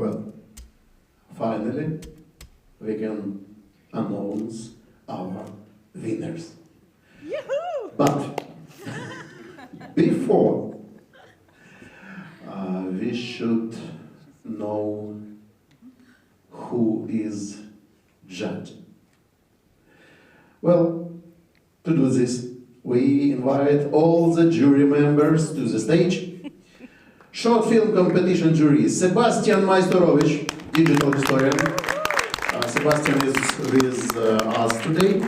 Well, finally, we can announce our winners. Yahoo! But before, we should know who is judge. Well, to do this, we invite all the jury members to the stage. Short film competition jury, Sebastian Majstorovic, digital historian. Sebastian is with us today.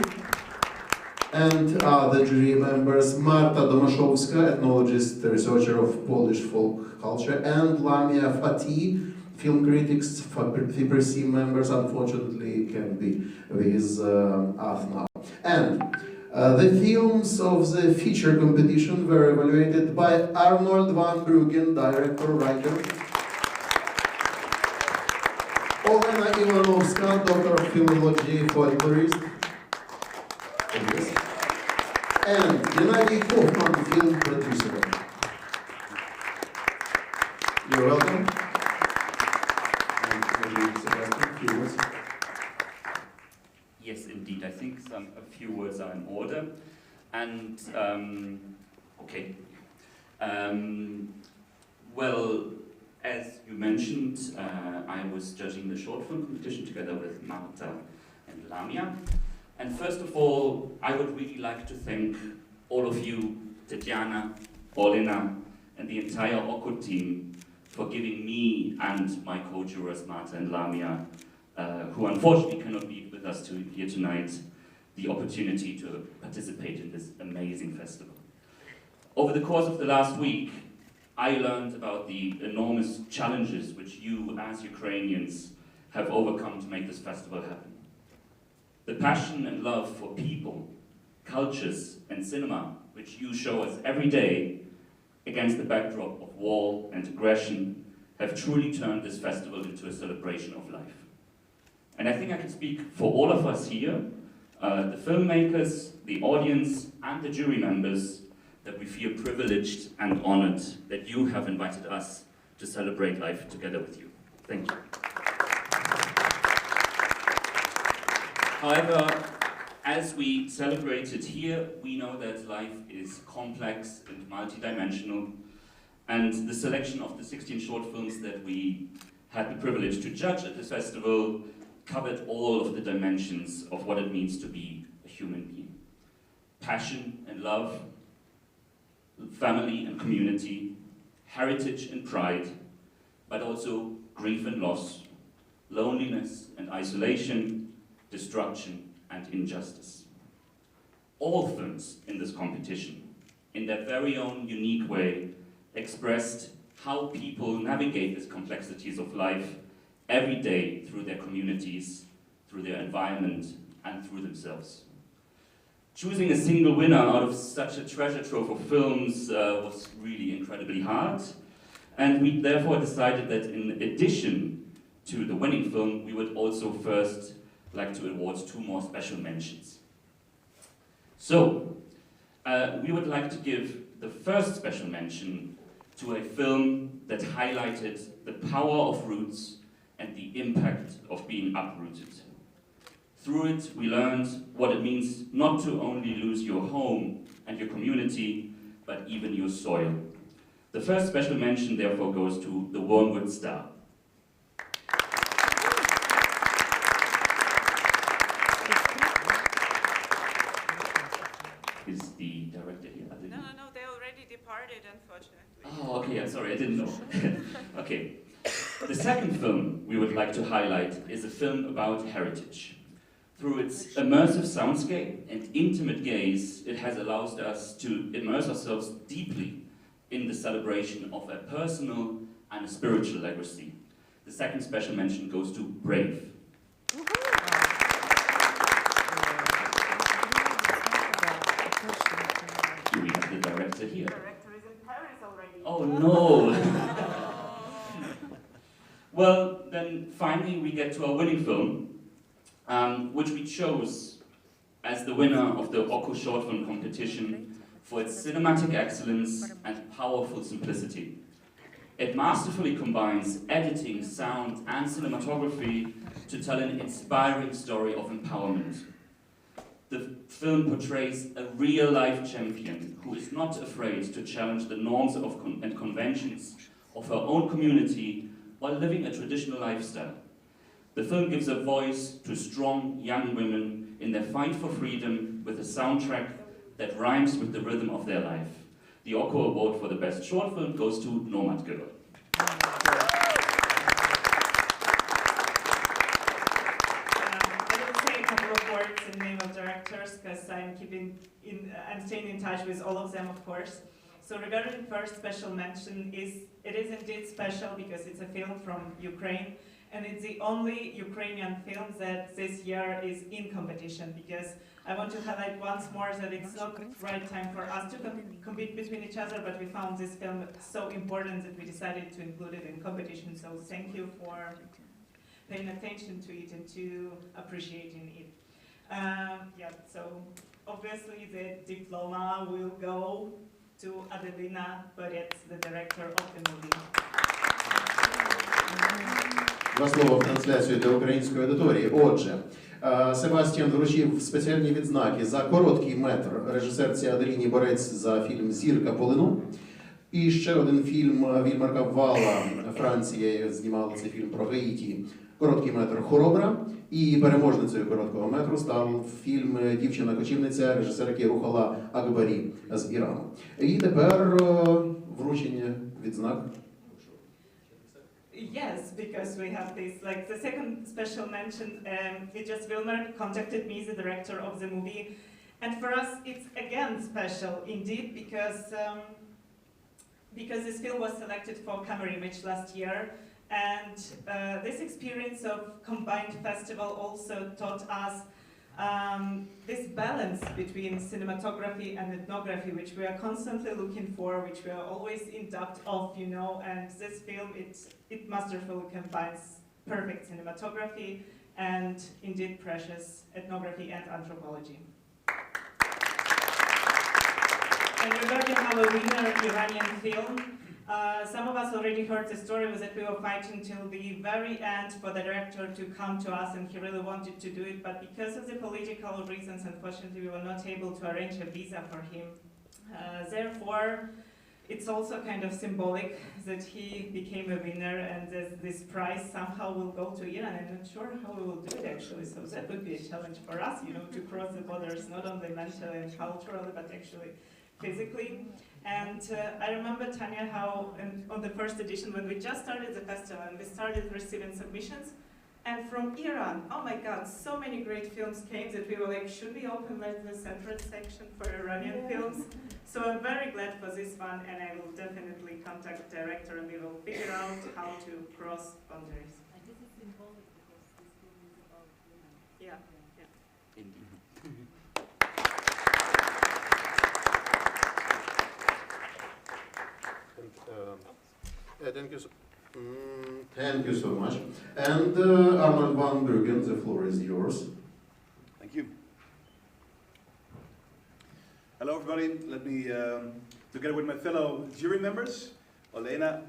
And other jury members, Marta Domaszowska, ethnologist, researcher of Polish folk culture, and Lamia Fatih, film critics, FIPRC members, unfortunately can be with us now. And the films of the feature competition were evaluated by Arnold van Bruggen, director, writer, Olena Ivanovska, doctor of philology, folklorist, and Gennady Hoffman, film producer. You're welcome. Yes, indeed. I think a few words are in order. And, okay. Well, as you mentioned, I was judging the short film competition together with Marta and Lamia. And first of all, I would really like to thank all of you, Tatiana, Olena, and the entire OKO team for giving me and my co-jurors, Marta and Lamia, who unfortunately cannot be with us here tonight, the opportunity to participate in this amazing festival. Over the course of the last week, I learned about the enormous challenges which you, as Ukrainians, have overcome to make this festival happen. The passion and love for people, cultures, and cinema, which you show us every day against the backdrop of war and aggression, have truly turned this festival into a celebration of life. And I think I can speak for all of us here, the filmmakers, the audience, and the jury members, that we feel privileged and honored that you have invited us to celebrate life together with you. Thank you. However, as we celebrated here, we know that life is complex and multidimensional, and the selection of the 16 short films that we had the privilege to judge at this festival covered all of the dimensions of what it means to be a human being. Passion and love, family and community, heritage and pride, but also grief and loss, loneliness and isolation, destruction and injustice. All films in this competition, in their very own unique way, expressed how people navigate these complexities of life every day through their communities, through their environment, and through themselves. Choosing a single winner out of such a treasure trove of films was really incredibly hard, and we therefore decided that in addition to the winning film, we would also first like to award 2 more special mentions. So, we would like to give the first special mention to a film that highlighted the power of roots and the impact of being uprooted. Through it, we learned what it means not to only lose your home and your community, but even your soil. The first special mention, therefore, goes to The Wormwood Star. Is the director here? No, they already departed, unfortunately. Oh, okay, I'm sorry, I didn't know. Okay. The second film we would like to highlight is a film about heritage. Through its immersive soundscape and intimate gaze, it has allowed us to immerse ourselves deeply in the celebration of a personal and a spiritual legacy. The second special mention goes to Brave. Do we have the director here? The director is in Paris already. Oh no! Well, then finally we get to our winning film, which we chose as the winner of the OKO short film competition for its cinematic excellence and powerful simplicity. It masterfully combines editing, sound, and cinematography to tell an inspiring story of empowerment. The film portrays a real-life champion who is not afraid to challenge the norms and conventions of her own community while living a traditional lifestyle. The film gives a voice to strong young women in their fight for freedom with a soundtrack that rhymes with the rhythm of their life. The OKO award for the best short film goes to Nomad Girl. In the name of directors, because I'm staying in touch with all of them, of course. So regarding first special mention, it is indeed special because it's a film from Ukraine, and it's the only Ukrainian film that this year is in competition, because I want to highlight once more that it's not the right time for us to compete between each other, but we found this film so important that we decided to include it in competition. So thank you for paying attention to it and to appreciating it. Yeah, so obviously the diploma will go to Adelina, but it's the director of the movie. Два слова в трансляцію для української аудиторії. Отже, Себастьян вручив спеціальні відзнаки за короткий метр режисерці Аделіні Борець за фільм «Зірка полину». І ще один фільм Вільмарка Вала, Франція, знімала цей фільм про Гаїті. Короткий метр «Хоробра». І переможницею короткого метру став фільм «Дівчина-кочівниця» режисерки Рухала Акбарі з Ірану. І тепер вручення відзнак. Yes, because we have this, like the second special mention, Idris Wilmer contacted me, the director of the movie, and for us it's again special indeed because this film was selected for Camera Image last year. And this experience of combined festival also taught us this balance between cinematography and ethnography, which we are constantly looking for, which we are always in doubt of, you know, and this film, it masterfully combines perfect cinematography and indeed precious ethnography and anthropology. And regarding our winner, Iranian film, some of us already heard the story was that we were fighting till the very end for the director to come to us, and he really wanted to do it, but because of the political reasons, unfortunately, we were not able to arrange a visa for him. Therefore, it's also kind of symbolic that he became a winner, and this prize somehow will go to Iran. I'm not sure how we will do it actually, so that would be a challenge for us, you know, to cross the borders, not only mentally and culturally, but actually physically. And I remember, Tanya, how on the first edition, when we just started the festival and we started receiving submissions, and from Iran, oh my God, so many great films came that we were like, should we open like the separate section for Iranian films? So I'm very glad for this one, and I will definitely contact the director and we will figure out how to cross boundaries. And this is symbolic because this film is about women. Yeah, yeah. Indeed. Thank you so much. And Arnold van Bruggen, the floor is yours. Thank you. Hello everybody, let me, together with my fellow jury members, Olena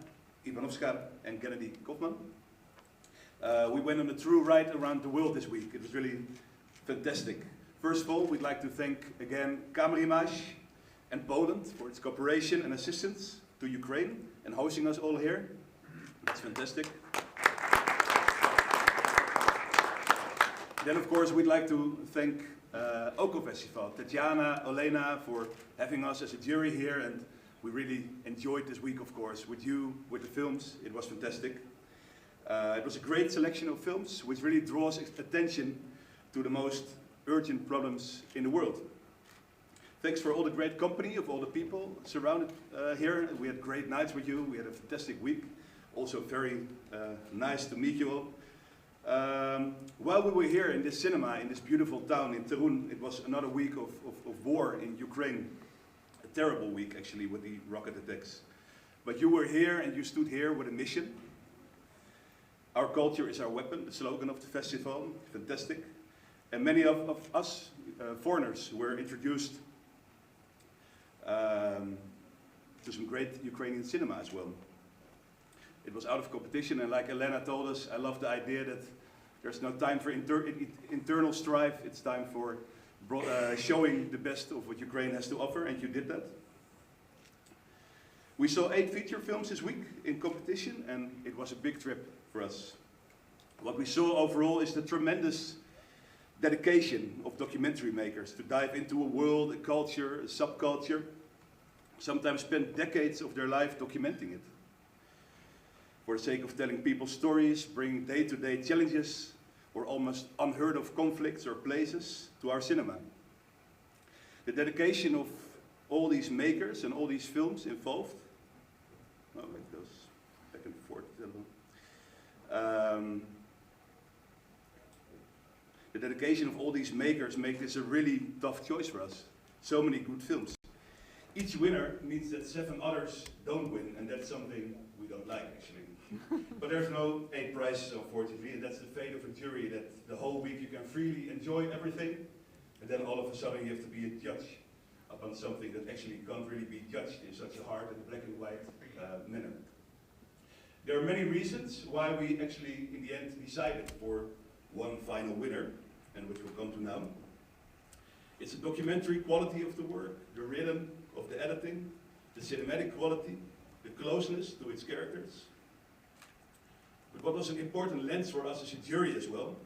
Ivanovska and Kennedy Kaufman, we went on a true ride around the world this week. It was really fantastic. First of all, we'd like to thank again Camera Image and Poland for its cooperation and assistance to Ukraine and hosting us all here. It's fantastic. Then of course we'd like to thank okofilmfestival, Tatjana, Olena for having us as a jury here, and we really enjoyed this week of course with you, with the films. It was fantastic. It was a great selection of films which really draws attention to the most urgent problems in the world. Thanks for all the great company of all the people surrounded here. We had great nights with you. We had a fantastic week. Also very nice to meet you all. While we were here in this cinema, in this beautiful town in Toruń, it was another week of war in Ukraine. A terrible week actually with the rocket attacks. But you were here and you stood here with a mission. Our culture is our weapon, the slogan of the festival, fantastic. And many of us foreigners were introduced to some great Ukrainian cinema as well. It was out of competition, and like Elena told us, I love the idea that there's no time for internal strife, it's time for showing the best of what Ukraine has to offer, and you did that. We saw 8 feature films this week in competition, and it was a big trip for us. What we saw overall is the tremendous dedication of documentary makers to dive into a world, a culture, a subculture, sometimes spend decades of their life documenting it. For the sake of telling people's stories, bringing day-to-day challenges or almost unheard of conflicts or places to our cinema. The dedication of all these makers and all these films involved, well, it goes back and forth a little. The dedication of all these makers make this a really tough choice for us. So many good films. Each winner means that 7 others don't win, and that's something we don't like, actually. But there's no 8 prizes, unfortunately, and that's the fate of a jury, that the whole week you can freely enjoy everything, and then all of a sudden you have to be a judge upon something that actually can't really be judged in such a hard and black and white manner. There are many reasons why we actually, in the end, decided for one final winner, and which we'll come to now. It's the documentary quality of the work, the rhythm of the editing, the cinematic quality, the closeness to its characters. But what was an important lens for us as a jury as well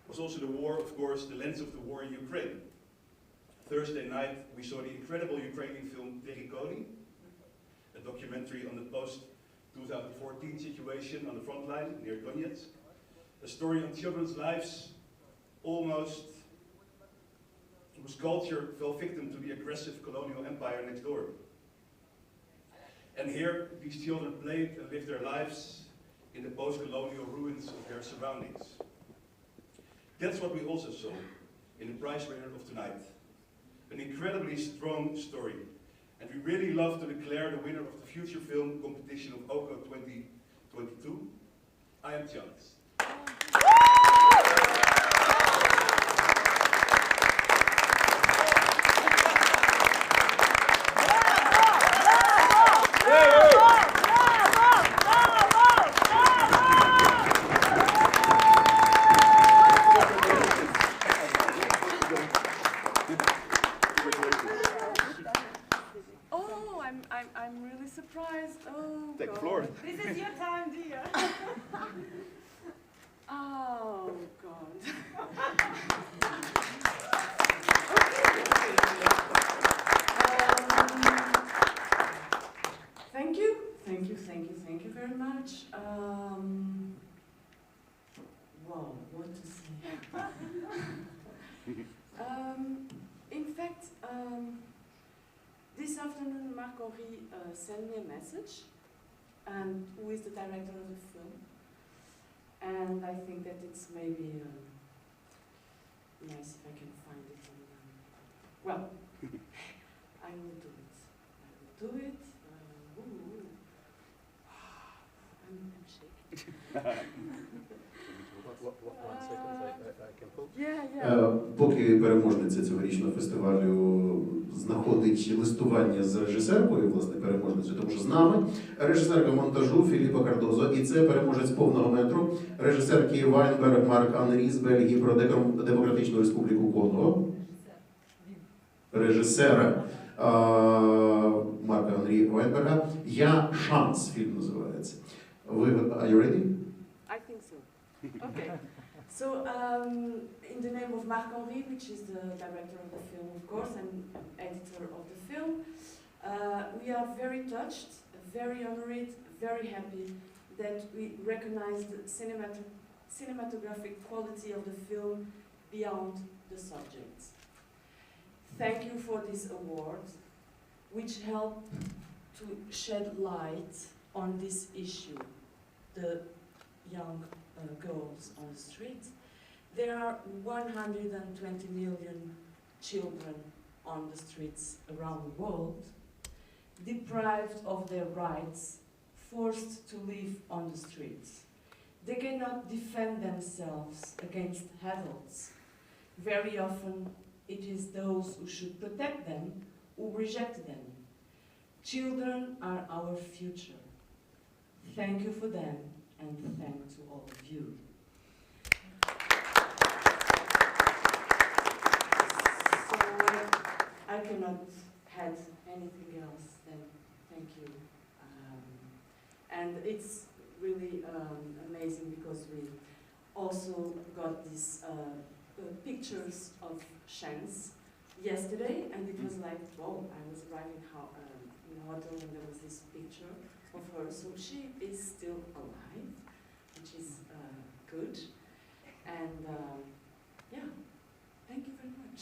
was also the war, of course, the lens of the war in Ukraine. Thursday night we saw the incredible Ukrainian film Toruń, a documentary on the post-2014 situation on the front line near Donetsk. A story on children's lives almost whose culture fell victim to the aggressive colonial empire next door. And here these children played and lived their lives in the post-colonial ruins of their surroundings. That's what we also saw in the prize winner of tonight. An incredibly strong story. And we really love to declare the winner of the Future Film Competition of OKO 2022. I am Chance. I'm really surprised. Oh, Take the God. floor. This is your time, dear. Oh, God. Thank you very much. Wow, what to say? In fact, this afternoon, Marc-Henri sent me a message, and who is the director of the film, and I think that it's maybe nice if I can find it. Well, I will do it. I'm shaking. One second, I can pull. Yeah. Поки переможниця цьогорічного фестивалю знаходить листування з режисеркою, власне, переможницею, тому що з нами режисерка монтажу Філіппа Кардозо, і це переможець повного метру, режисерки Вайнберг Марк-Анрі з Бельгії про Демократичну Республіку Конго. Режисера Марка-Анрі Вайнберга. «Я шанс» фільм називається. Are you ready? I think so. Okay. So, in the name of Marc-Henri, which is the director of the film, of course, and editor of the film, we are very touched, very honored, very happy that we recognize the cinematographic quality of the film beyond the subject. Thank you for this award, which help to shed light on this issue, the young girls on the streets. There are 120 million children on the streets around the world, deprived of their rights, forced to live on the streets. They cannot defend themselves against adults. Very often, it is those who should protect them who reject them. Children are our future. Thank you for them, and thank to all of you. So I cannot add anything else than thank you. And it's really amazing because we also got these pictures of Shans yesterday, and it was like, wow, I was arriving in a hotel and there was this picture of her, so she is still alive, which is good. And yeah, thank you very much.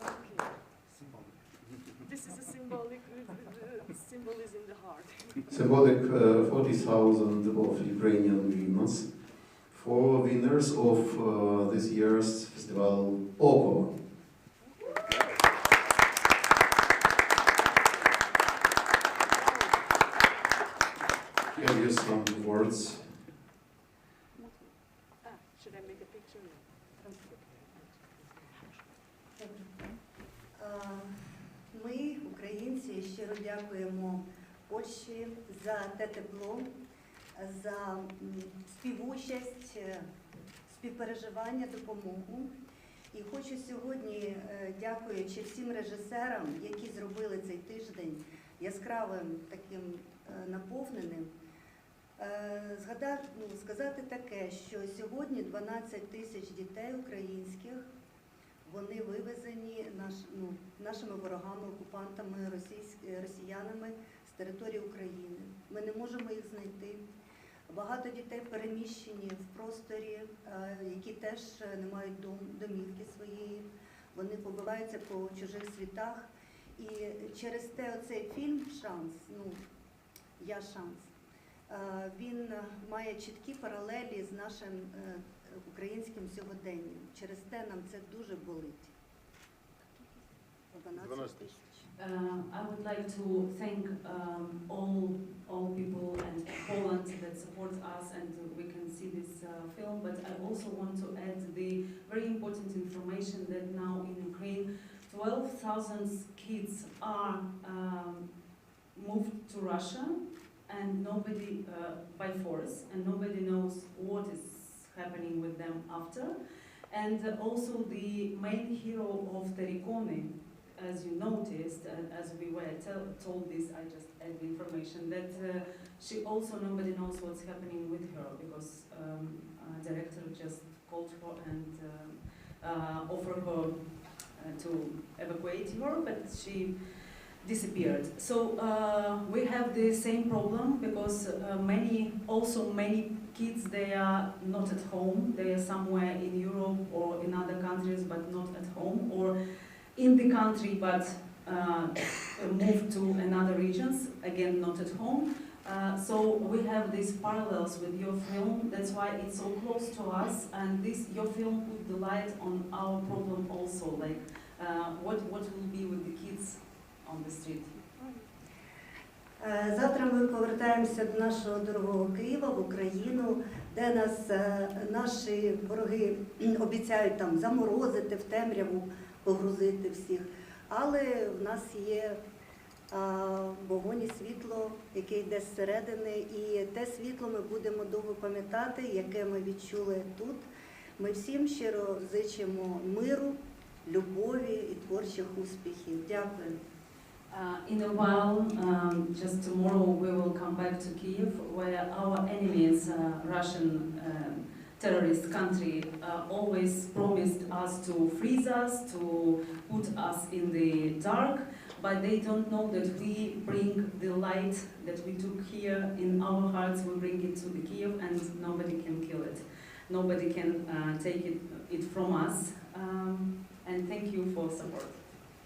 Okay. This is a symbolic, the symbol is in the heart. Symbolic 40,000 of Ukrainian hryvnias for winners of this year's festival OKO. Can you some words? Should I make a picture? Ми, українці, щиро дякуємо Польщі за те тепло, за співучасть, співпереживання, допомогу. І хочу сьогодні, дякуючи всім режисерам, які зробили цей тиждень яскравим, таким наповненим, сказати таке, що сьогодні 12 тисяч дітей українських, вони вивезені нашими ворогами, окупантами, росіянами з території України. Ми не можемо їх знайти. Багато дітей переміщені в просторі, які теж не мають домівки своєї. Вони побиваються по чужих світах. І через те оцей фільм «Шанс», «Я шанс», він має чіткі паралелі з нашим українським сьогоденням. Через те нам це дуже болить. 12 тисяч. I would like to thank all people and Poland that support us, and we can see this film. But I also want to add the very important information that now in Ukraine, 12,000 kids are moved to Russia, and nobody by force, and nobody knows what is happening with them after. And also the main hero of Terikone, as you noticed, as we were told this, I just add the information, that she also, nobody knows what's happening with her, because director just called her and offered her to evacuate her, but she disappeared. So we have the same problem, because many kids, they are not at home, they are somewhere in Europe or in other countries, but not at home, or in the country but moved to another regions, again not at home. So we have these parallels with your film, that's why it's so close to us, and your film put the light on our problem also, like what will be with the kids on the street. Завтра ми повертаємося до нашого дорогого Києва, в Україну, де нас наші вороги обіцяють там заморозити, в темряву погрузити всіх. Але в нас є вогонь і світло, яке йде зсередини, і те світло ми будемо довго пам'ятати, яке ми відчули тут. Ми всім щиро зичимо миру, любові і творчих успіхів. Дякую. In a while, just tomorrow, we will come back to Kiev, where our enemies, Russian terrorist country, always promised us to freeze us, to put us in the dark, but they don't know that we bring the light that we took here in our hearts, we bring it to the Kiev, and nobody can kill it. Nobody can take it from us. And thank you for support.